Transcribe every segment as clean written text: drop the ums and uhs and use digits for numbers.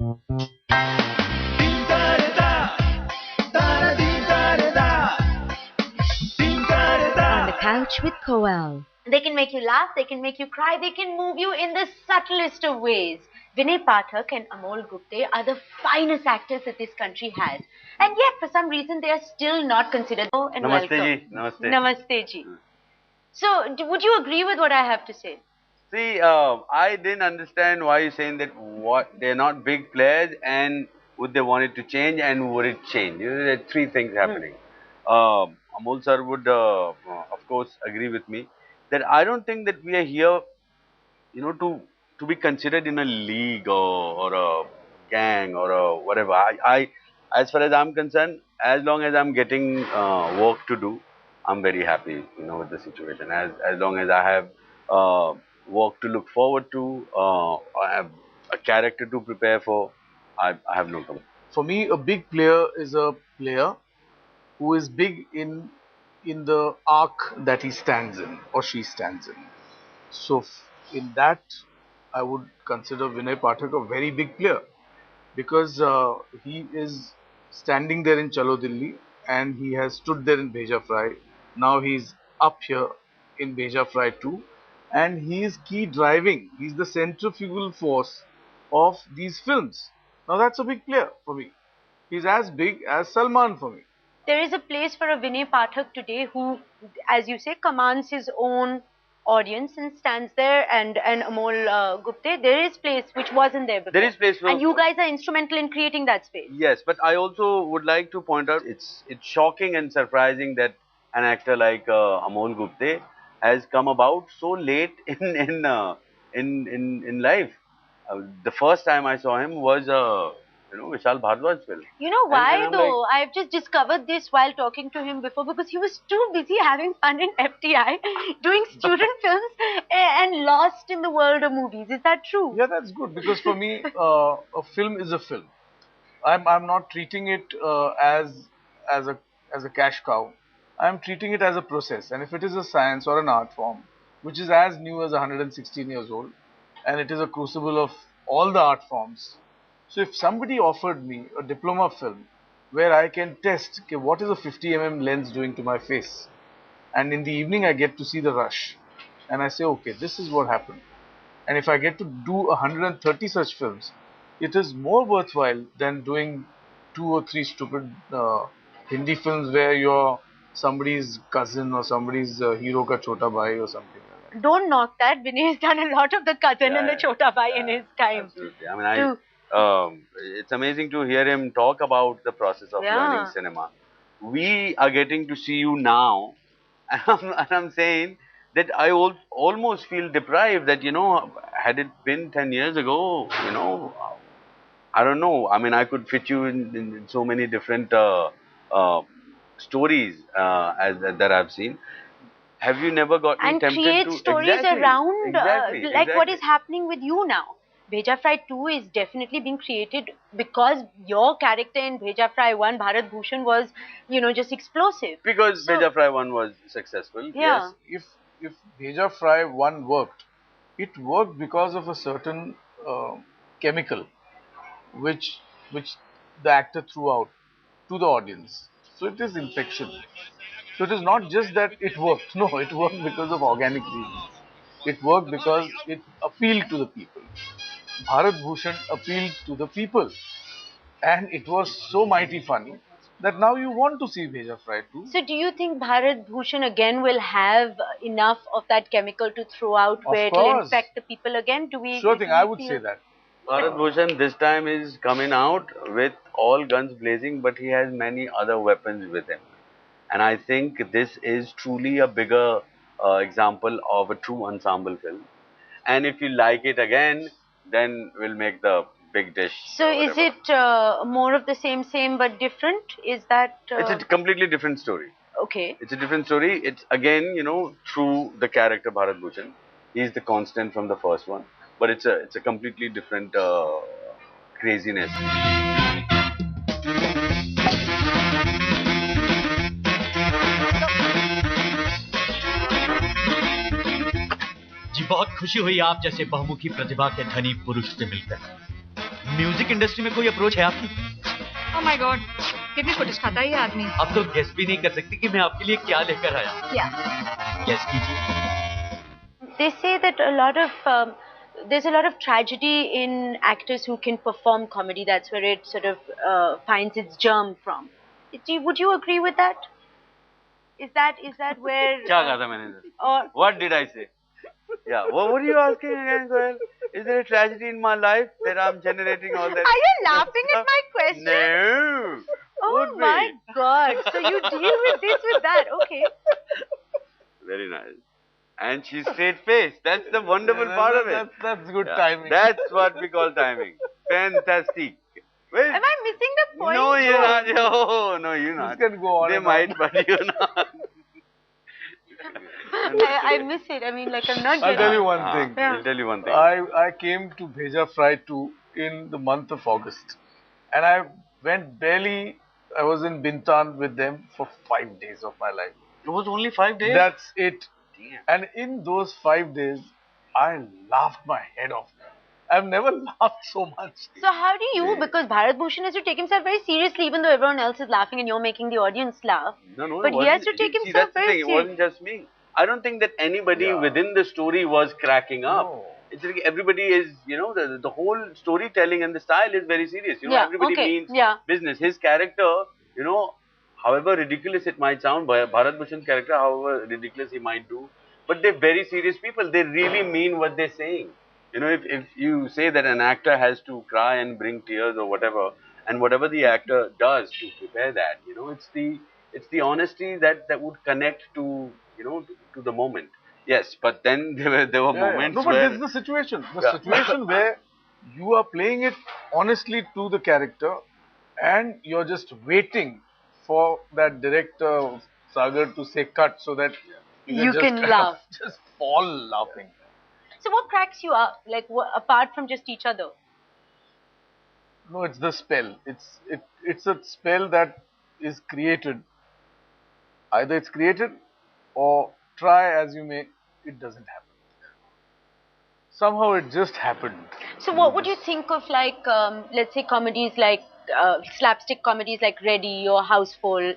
On the couch with Koel. They can make you laugh, they can make you cry, they can move you in the subtlest of ways. Vinay Pathak and Amol Gupte are the finest actors that this country has. And yet, for some reason, they are still not considered. Oh, and Namaste welcome. ji. Namaste. Namaste ji. So, would you agree with what I have to say? See, I didn't understand why you're saying that they're not big players and would they want it to change and would it change? You know, there are three things happening. Amol sir would, of course, agree with me that I don't think that we are here, you know, to be considered in a league or a gang or a whatever. As far as I'm concerned, as long as I'm getting work to do, I'm very happy, you know, with the situation. As long as I have work to look forward to, I have a character to prepare for, I have no complaint. For me, a big player is a player who is big in the arc that he stands in or she stands in. So in that, I would consider Vinay Pathak a very big player because he is standing there in Chalo Dilli and he has stood there in Bheja Fry. Now he's up here in Bheja Fry 2 and he is key driving. He's the centrifugal force of these films. Now that's a big player for me. He's as big as Salman for me. There is a place for a Vinay Pathak today who, as you say, commands his own audience and stands there, and Amol Gupte, there is place which wasn't there before. There is place for, and you guys are instrumental in creating that space. Yes, but I also would like to point out it's shocking and surprising that an actor like Amol Gupte has come about so late in life. The first time I saw him was Vishal Bhardwaj film. You know why and though? I've just discovered this while talking to him before because he was too busy having fun in FTI, doing student films and lost in the world of movies. Is that true? Yeah, that's good because for me, a film is a film. I'm not treating it as a cash cow. I'm treating it as a process. And if it is a science or an art form, which is as new as 116 years old, and it is a crucible of all the art forms. So if somebody offered me a diploma film where I can test okay, what is a 50 lens doing to my face, and in the evening I get to see the rush, and I say, okay, this is what happened. And if I get to do 130 such films, it is more worthwhile than doing 2 or 3 stupid Hindi films where you're somebody's cousin or somebody's hero ka chota bhai or something. Don't knock that. Vinay has done a lot of the cousin and the chota bhai in his time. Absolutely. I mean, it's amazing to hear him talk about the process of learning cinema. We are getting to see you now, and I'm saying that I almost feel deprived that, you know, had it been 10 years ago, you know, I don't know. I mean, I could fit you in so many different stories that I've seen. Have you never gotten tempted to... And create stories around like what is happening with you now. Bheja Fry 2 is definitely being created because your character in Bheja Fry 1, Bharat Bhushan, was, you know, just explosive. Because Bheja Fry 1 was successful. Yeah. Yes. If Bheja Fry 1 worked, it worked because of a certain chemical which the actor threw out to the audience. So it is infection. So it is not just that it worked. No, it worked because of organic reasons. It worked because it appealed to the people. Bharat Bhushan appealed to the people. And it was so mighty funny that now you want to see Bheja Fry 2. So do you think Bharat Bhushan again will have enough of that chemical to throw out where it will infect the people again? Do we? Sure thing, I would say that. Bharat Bhushan this time is coming out with all guns blazing, but he has many other weapons with him. And I think this is truly a bigger example of a true ensemble film. And if you like it again, then we'll make the big dish. So is it more of the same but different? Is that... It's a completely different story. Okay. It's a different story. It's again, you know, through the character Bharat Bhushan. He's the constant from the first one. But it's a completely different craziness. जी बहुत खुशी हुई आप जैसे बहुमुखी प्रतिभा के धनी पुरुष से मिलकर। म्यूजिक इंडस्ट्री में कोई अप्रोच है आपकी? Oh my God, कितनी फुटेज खाता है ये आदमी? आप तो गेस भी नहीं कर सकती कि मैं आपके लिए क्या लेकर आया। क्या? गेस कीजिए। They say that there's a lot of tragedy in actors who can perform comedy. That's where it sort of finds its germ from. Would you agree with that? Is that where? क्या कहा था मैंने? Or What did I say? Yeah. What were you asking again, Koel? Is there a tragedy in my life that I'm generating all that? are you laughing at my question? No. Oh Would be. my God! So you deal with this with that? Okay. Very nice. And she's straight faced. That's the wonderful part of it. That's good Yeah, timing. That's what we call timing. Fantastic. Well, Am I missing the point? no, you're not. Oh, no, you're not. This can go on They and might, on. but you're not. I miss it. I mean, like I'm not I'll getting. tell you one thing. Yeah. I'll tell you one thing. I came to Bheja Fry 2 in the month of August. And I went barely, I was in Bintan with them for 5 days of my life. It was only 5 days? That's it. Damn. And in those 5 days, I laughed my head off. I've never laughed so much. So how do you? Because Bharat Bhushan has to take himself very seriously, even though everyone else is laughing and you're making the audience laugh. No, But it he has wasn't. to take See, himself that's the very thing. It wasn't just me. I don't think that anybody within the story was cracking up. No. It's like everybody is, the whole storytelling and the style is very serious. Yeah, Everybody okay, means yeah. business. His character, however ridiculous it might sound, Bharat Bhushan's character, however ridiculous he might do, but they're very serious people. They really mean what they're saying. If you say that an actor has to cry and bring tears or whatever, and whatever the actor does to prepare that, it's the honesty that would connect to to the moment. Yes, but then there were moments No, but where this is the situation. The situation where you are playing it honestly to the character and you're just waiting for that director, Sagar, to say cut so that You just can kind of laugh. just fall laughing. So what cracks you up? Like apart from just each other? No, it's the spell. It's a spell that is created. Either it's created or try as you may, it doesn't happen. Somehow it just happened. So what would you think of like, let's say comedies like, slapstick comedies like Ready or Houseful?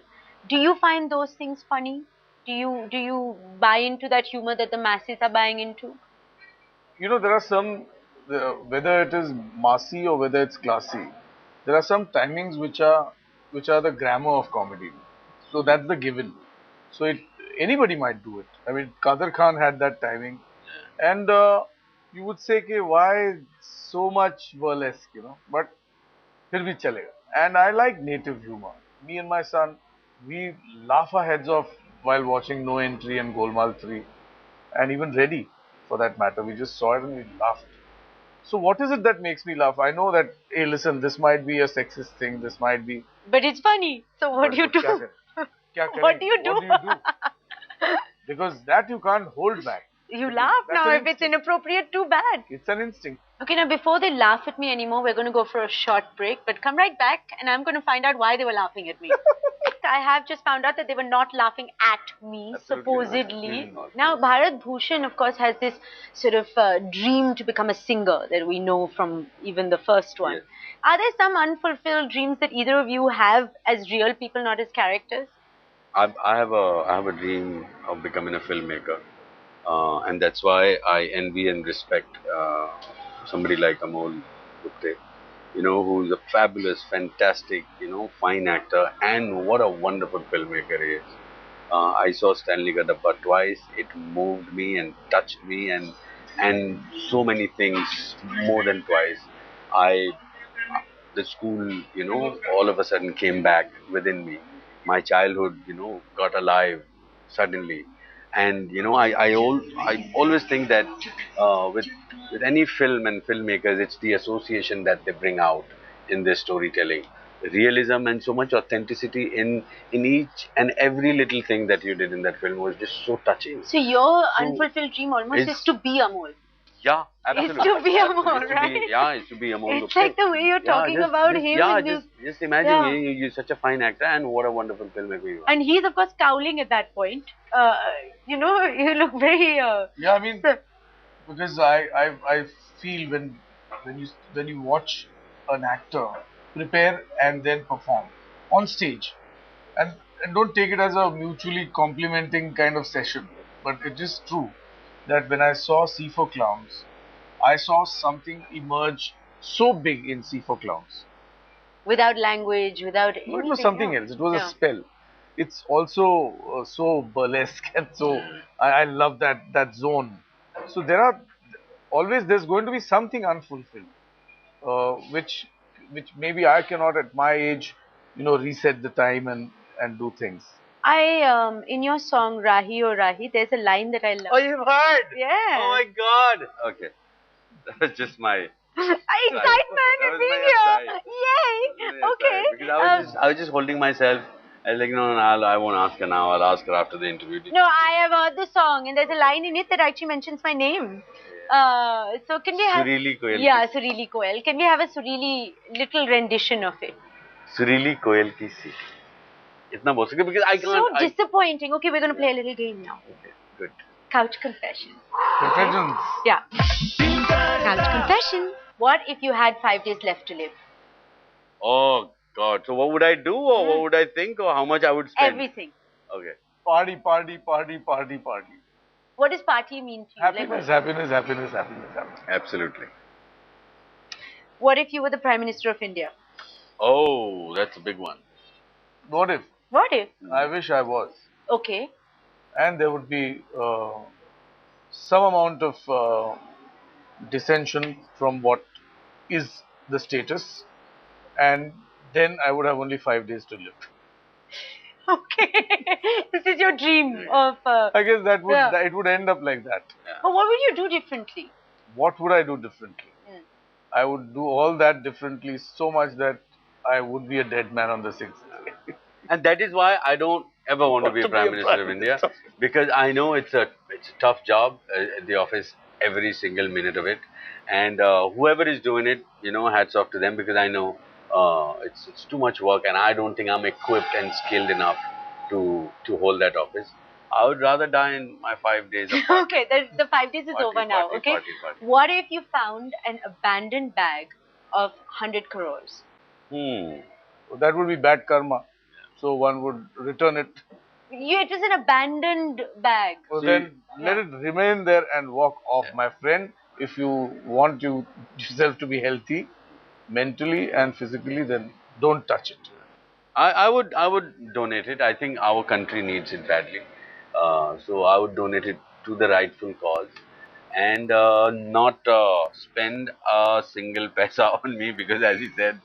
Do you find those things funny? Do you buy into that humor that the masses are buying into? There are some, whether it is massy or whether it's classy, there are some timings which are the grammar of comedy. So that's the given. So anybody might do it. I mean, Kader Khan had that timing, and you would say, "Okay, why so much burlesque?" But fir bhi chalega. And I like native humor. Me and my son, we laugh our heads off while watching No Entry and Golmaal 3, and even Ready, for that matter. We just saw it and we laughed. So what is it that makes me laugh? I know that, hey, listen, this might be a sexist thing, this might be... But it's funny. So what do you do? What do you do? Because that you can't hold back. You laugh That's now. an If it's inappropriate, too bad. It's an instinct. Okay, now before they laugh at me anymore, we're going to go for a short break. But come right back and I'm going to find out why they were laughing at me. I have just found out that they were not laughing at me, supposedly. Now, Bharat Bhushan, of course, has this sort of dream to become a singer that we know from even the first one. Yes. Are there some unfulfilled dreams that either of you have as real people, not as characters? I have a dream of becoming a filmmaker, and that's why I envy and respect somebody like Amol Gupte, who's a fabulous, fantastic, fine actor, and what a wonderful filmmaker he is. I saw Stanley Gadappa twice. It moved me and touched me, and so many things more than twice. The school, all of a sudden came back within me. My childhood, got alive suddenly. And, I always think that with any film and filmmakers, it's the association that they bring out in their storytelling. Realism and so much authenticity in each and every little thing that you did in that film was just so touching. So your unfulfilled dream almost is to be Amol. Yeah, absolutely. It's to be Amol, It's to right? it's to be Amol. It's like the way you're talking about him. and Just imagine Yeah. you're such a fine actor and what a wonderful filmmaker you are. And he's, of course, scowling at that point. You look very... Yeah, I mean, because I feel when you watch an actor prepare and then perform on stage. And don't take it as a mutually complimenting kind of session, but it is true that when I saw C for Clowns, I saw something emerge so big in C for Clowns. Without language, without No, anything. it was something else. It was a spell. It's also so burlesque and so I love that zone. So there are always there's going to be something unfulfilled, which maybe I cannot at my age, reset the time and do things. In your song Rahi O Rahi, there's a line that I love. Oh, you've heard? Yeah. Oh my God. Okay. That was just my Excitement That of was being my here. aside. Yay. Okay. Because I was just holding myself. I was like, no, I won't ask her now. I'll ask her after the interview. No, I have heard the song, and there's a line in it that actually mentions my name. So can we have Surili Koel. Yeah, Surili Koel. Can we have a Surili little rendition of it? Surili Koel ki seat. Itna bol sakte because I can't. So disappointing. Okay, we're going to play a little game now. Okay, good. Couch confession. Confessions. Yeah. Couch confession. What if you had 5 days left to live? Oh God. So what would I do, or what would I think, or how much I would spend? Everything. Okay. Party, party, party, party, party. What does party mean to you? Happiness, happiness, happiness, happiness, happiness. Absolutely. What if you were the Prime Minister of India? Oh, that's a big one. What if? What if? I wish I was. Okay. And there would be some amount of dissension from what is the status, and then I would have only 5 days to live. Okay. This is your dream of... I guess it would end up like that. But what would you do differently? What would I do differently? I would do all that differently so much that I would be a dead man on the 6th day. And that is why I don't ever want to be a Prime Minister of India, because I know it's a tough job at the office, every single minute of it. And whoever is doing it, hats off to them, because I know it's too much work, and I don't think I'm equipped and skilled enough to hold that office. I would rather die in my 5 days of party. Okay, the 5 days is over now, okay? Party. What if you found an abandoned bag of 100 crores? That would be bad karma. So one would return it. It was an abandoned bag. So then let it remain there and walk off, my friend. If you want yourself to be healthy, mentally and physically, then don't touch it. I would donate it. I think our country needs it badly. So I would donate it to the rightful cause, and not spend a single paisa on me, because, as he said,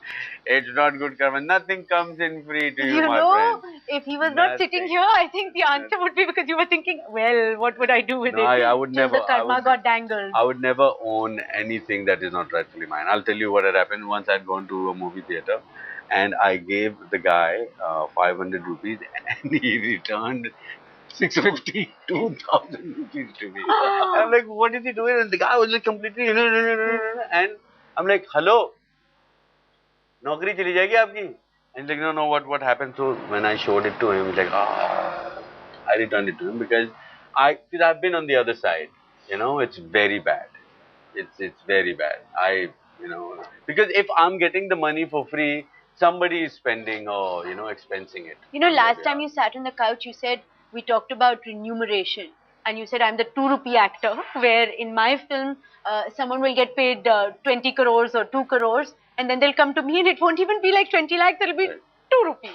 it's not good karma. Nothing comes in free to you, my friend. If he was not sitting here, I think the answer would be because you were thinking, well, what would I do with it? I would Till never. the karma got dangled. I would never own anything that is not rightfully mine. I'll tell you what had happened. Once I'd gone to a movie theater, and I gave the guy 500 rupees, and he returned 650, 2,000 rupees to me. I'm like, what is he doing? And the guy was like completely, and I'm like, hello, naukri chali jayegi aapki? And he's like, no, what happened? So when I showed it to him, he's like, I returned it to him because I've been on the other side. It's very bad. It's very bad. Because if I'm getting the money for free, somebody is spending or, expensing it. Last time you sat on the couch, you said, we talked about remuneration. And you said, I'm the 2 rupee actor, where in my film, someone will get paid 20 crores or 2 crores, and then they'll come to me and it won't even be like 20 lakhs, it'll be 2 rupees,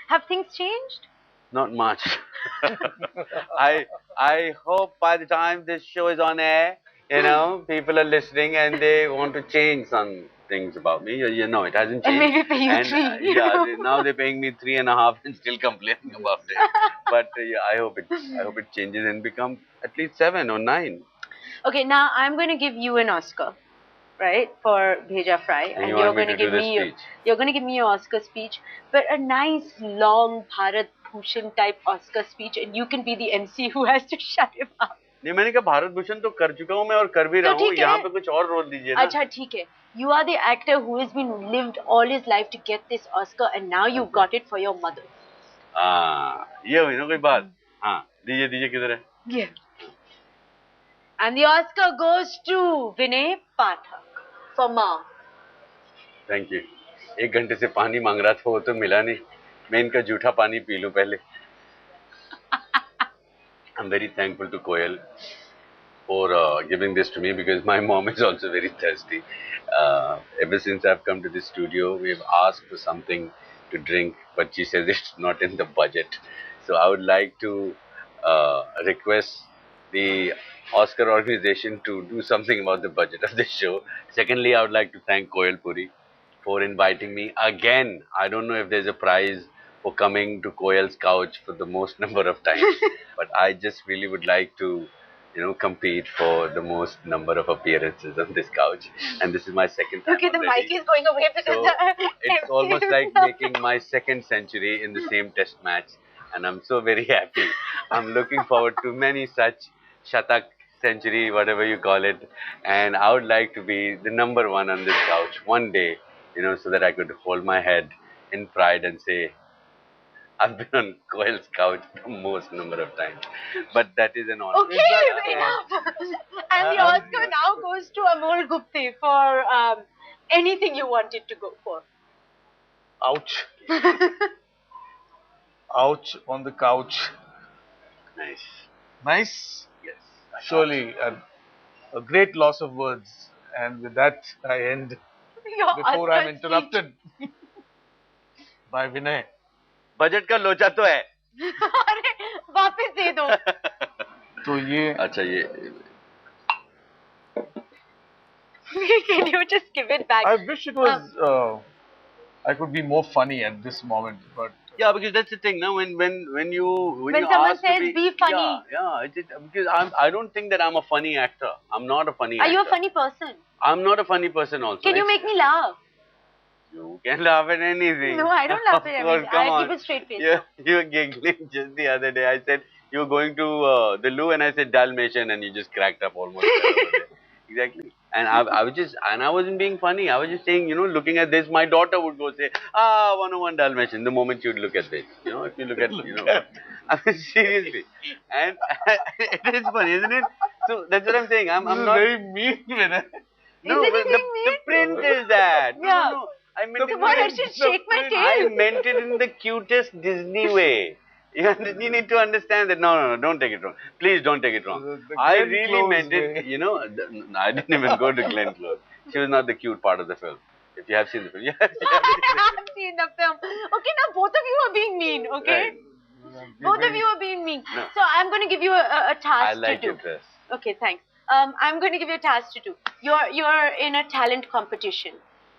Have things changed? Not much. I hope by the time this show is on air, people are listening and they want to change some things about me. It hasn't changed. And maybe pay you 3. Now they're paying me 3.5 and still complaining about it. But I hope it changes and becomes at least 7 or 9. Okay, now I'm going to give you an Oscar, right, for Bheja Fry, and you're going to give me your Oscar speech, but a nice long Bharat Bhushan type Oscar speech, and you can be the MC who has to shut him up. नहीं, मैंने कहा भारत भूषण तो कर चुका हूँ मैं और कर भी रहा हूँ. यहाँ पे कुछ और रोल दीजिए ना. अच्छा ठीक है. You are the actor who has been lived all his life to get this Oscar, and now you got it for your mother. ये हुई ना कोई बात. हाँ, दीजिए किधर है? Yeah. And the Oscar goes to Vinay Pathak for Mom. Thank you. 1 घंटे से पानी मांग रहा था, वो तो मिला नहीं. मैं इनका जूठा पानी पी लूं पहले. I'm very thankful to Koel for giving this to me because my mom is also very thirsty. Ever since I've come to the studio, we have asked for something to drink, but she says it's not in the budget. So I would like to request the Oscar organization to do something about the budget of the show. Secondly, I would like to thank Koel Puri for inviting me again. I don't know if there's a prize for coming to Koel's couch for the most number of times, but I just really would like to, compete for the most number of appearances on this couch. And this is my second time. Okay, the already. mic is going away because So it's almost like making my second century in the same test match. And I'm so very happy. I'm looking forward to many such Shatak century, whatever you call it. And I would like to be the number one on this couch one day, so that I could hold my head in pride and say, I've been on Koel's couch the most number of times. But that is an honor. Okay, enough. And the Oscar now goes to Amol Gupte for anything you wanted to go for. Ouch. Ouch on the couch. Nice. Nice. Yes. Surely a great loss of words. And with that, I end Your before Oscar I'm speech. interrupted by Vinay. Budget का लोचा तो है. अरे वापस दे दो. तो ये अच्छा ये. Can you just give it back? I wish it was I could be more funny at this moment, but Yeah, because that's the thing, now when you someone ask says to be funny. Because I don't think that I'm a funny actor. I'm not a funny Are actor. you a funny person? I'm not a funny person also. Can you make me laugh? You can laugh at anything. No, I don't laugh at Of course, everything. come I on. keep a straight face. You were giggling just the other day. I said you were going to the loo and I said Dalmatian and you just cracked up almost. Exactly. And I wasn't being funny. I was just saying, looking at this, my daughter would go say, 101 Dalmatian, the moment you'd look at this. If you look at, I mean, seriously. And it is funny, isn't it? So that's what I'm saying. I'm this is not. very mean, Vinay. No, Is but anything the mean? print is that. Yeah. No, I meant So it what, I in- should shake my I tail? meant it in the cutest Disney way. You need to understand that. No, don't take it wrong. Please don't take it wrong. The I Glenn really Close meant it, way. I didn't even go to Glenn Close. She was not the cute part of the film. If you have seen the film. Yes, you have seen the I film. have seen the film. Okay, now both of you are being mean, okay? Right. Both of you are being mean. No. So I'm going to give you a task I like to do. your dress. Okay, thanks. I'm going to give you a task to do. You're in a talent competition.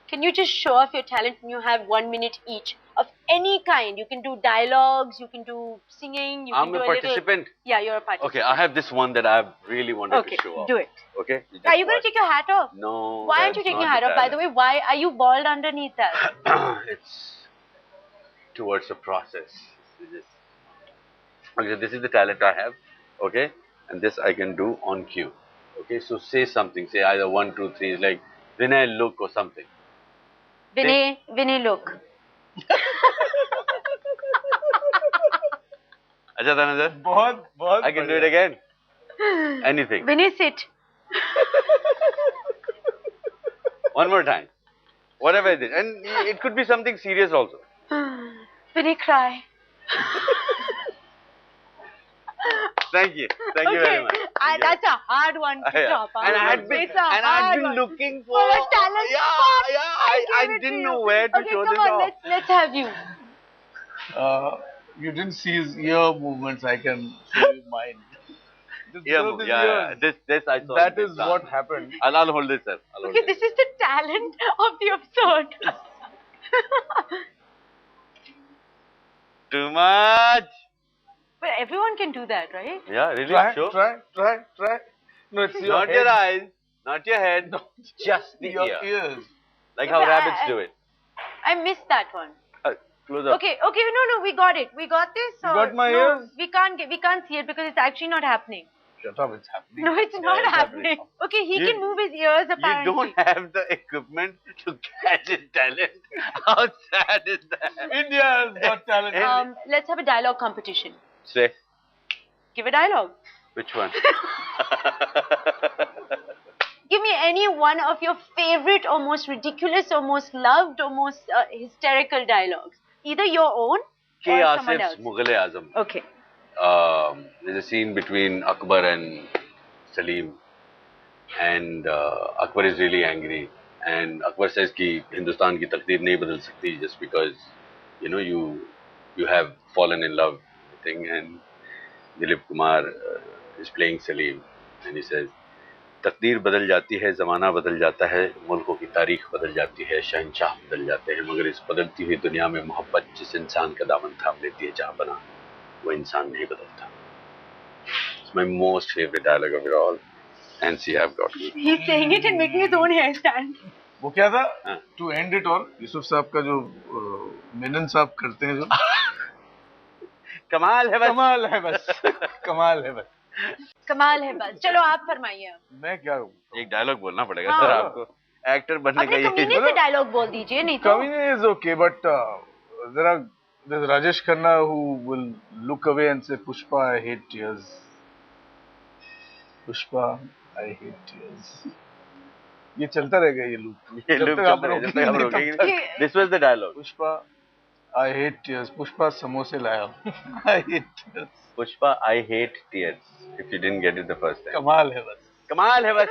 Can you just show off your talent and you have 1 minute each of any kind? You can do dialogues, you can do singing, you I'm can do a a little... participant. Yeah, you're a participant. Okay, I have this one that I really wanted Okay, to show off. do it. Okay? Are you going to take your hat off? No. Why aren't you that's taking not your hat off? By the talent. way, why are you bald underneath that? It's towards the process. Okay, this is the talent I have. Okay, and this I can do on cue. Okay, so say something. Say either 1, 2, 3. Like Vinay, look or something. Vinay, look. Acha tha nazar? बहुत I can do it again. Anything. Vinay, sit. One more time. Whatever it is, and it could be something serious also. Vinay, cry. Thank you. Thank you very much. Thank you. That's a hard one to Yeah. top. And I had been, It's a I'd hard been one. looking for For a talent spot. I gave it to didn't you. know where to okay, show come this on, off. let's have you. You didn't see his ear movements. I can show you mine. Just Yeah, observe his yeah. ears. This I saw. That this is done. what happened. I'll hold this, sir. I'll hold Okay, this is the talent of the absurd. Too much. But everyone can do that, right? Yeah, really? Try, Sure. try. No, it's your Not head. your eyes, not your head, just the Your ear. ears. Like how But rabbits I- do it. I missed that one. Close up. Okay, no, we got it. We got this. You got my no, ears? we can't see it because it's actually not happening. Shut up, it's happening. No, it's not it's happening. happening. Okay, he You- can move his ears You apparently. don't have the equipment to catch his talent. How sad is that? India has got talent. Let's have a dialogue competition. Say, Give a dialogue. which one? Give me any one of your favorite or most ridiculous or most loved or most hysterical dialogues. Either your own K. or someone Asif's else. Mughal-e-Azam. Okay. There's a scene between Akbar and Salim, and Akbar is really angry, and Akbar says कि हिंदुस्तान की तकदीर नहीं बदल सकती just because you have fallen in love thing, and Dilip Kumar is playing Salim, and he says तकदीर बदल जाती है, ज़माना बदल जाता है, मुल्कों की तारीख बदल जाती है, शहंशाह बदल जाते हैं, मगर इस बदलती हुई दुनिया में मोहब्बत जिस इंसान का दामन थाम लेती है जहाँ बना, वो इंसान नहीं बदलता. It's my most favorite dialogue of it all, and see, I've got it. He's saying it and making his own hair stand. वो क्या था? To end it all, Yusuf साहब का जो मेनन साहब करते हैं जो कमाल है बस. कमाल है बस. कमाल है बस. कमाल है बस. चलो आप फरमाइए. मैं क्या हूँ? एक डायलॉग बोलना पड़ेगा सर आपको. एक्टर बनने का अपने कमीने से डायलॉग बोल दीजिए नहीं तो. कमीने is okay, but there's Rajesh Khanna who will look away and say, Pushpa, I hate tears. Pushpa, I hate tears. ये चलता रहेगा ये लूप. जब तक आप रोकेंगे. This was the dialogue. Pushpa, I hate tears. Pushpa समोसे लाया. I hate tears. Pushpa, I hate tears. If you didn't get it the first time. कमाल है बस. कमाल है बस.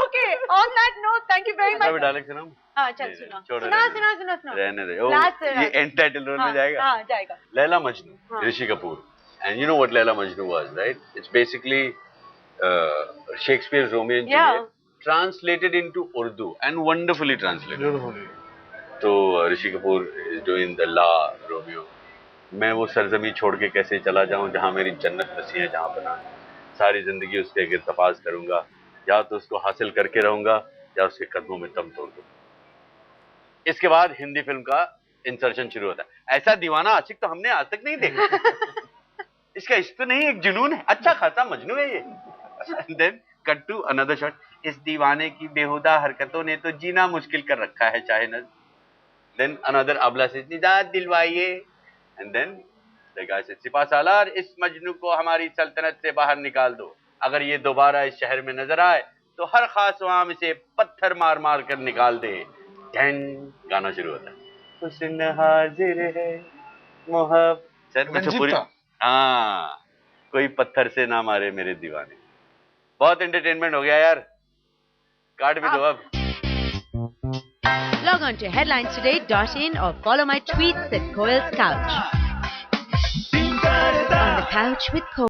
Okay. On that note, thank you very much. मैं dialogue सुनाऊं? हाँ चल सुना. सुना. रहने दे. Last ये एंड टाइटल रोल में जाएगा. हाँ जाएगा. Laila Majnu, Rishi Kapoor, and you know what Laila Majnu was, right? It's basically Shakespeare's Romeo and Juliet translated into Urdu and wonderfully translated. Beautifully. तो Rishi Kapoor is doing the La Romeo. मैं वो सरजमी छोड़ के कैसे चला जाऊं जहां मेरी जन्नत बसी है, जहां बना सारी जिंदगी उसके गिरतपास करूंगा, या तो उसको हासिल करके रहूंगा या उसके कदमों में दम तोड़ दूं. इसके बाद हिंदी फिल्म का इंसर्शन शुरू होता है. ऐसा दीवाना आशिक तो हमने आज तक नहीं देखा. इसका इश्क तो नहीं, एक जुनून है. अच्छा खासा मजनू है ये. Then cut to another shot. इस दीवाने की बेहुदा हरकतों ने तो जीना मुश्किल कर रखा है चाहे न. देन अनदर अबला से निजात दिलवाइए. एंड देन द गाय से सिपा सालार, इस मजनू को हमारी सल्तनत से बाहर निकाल दो. अगर ये दोबारा इस शहर में नजर आए तो हर खास वहां में से पत्थर मार मार कर निकाल दे. गाना शुरू होता है. हुस्न हाजिर है मोहब्बत. सर मैं तो पूरी कोई पत्थर से ना मारे मेरे दीवाने. बहुत एंटरटेनमेंट हो गया यार. काट भी दो अब. Log on to headlinestoday.in or follow my tweets at Koel's Couch. On the couch with Koel.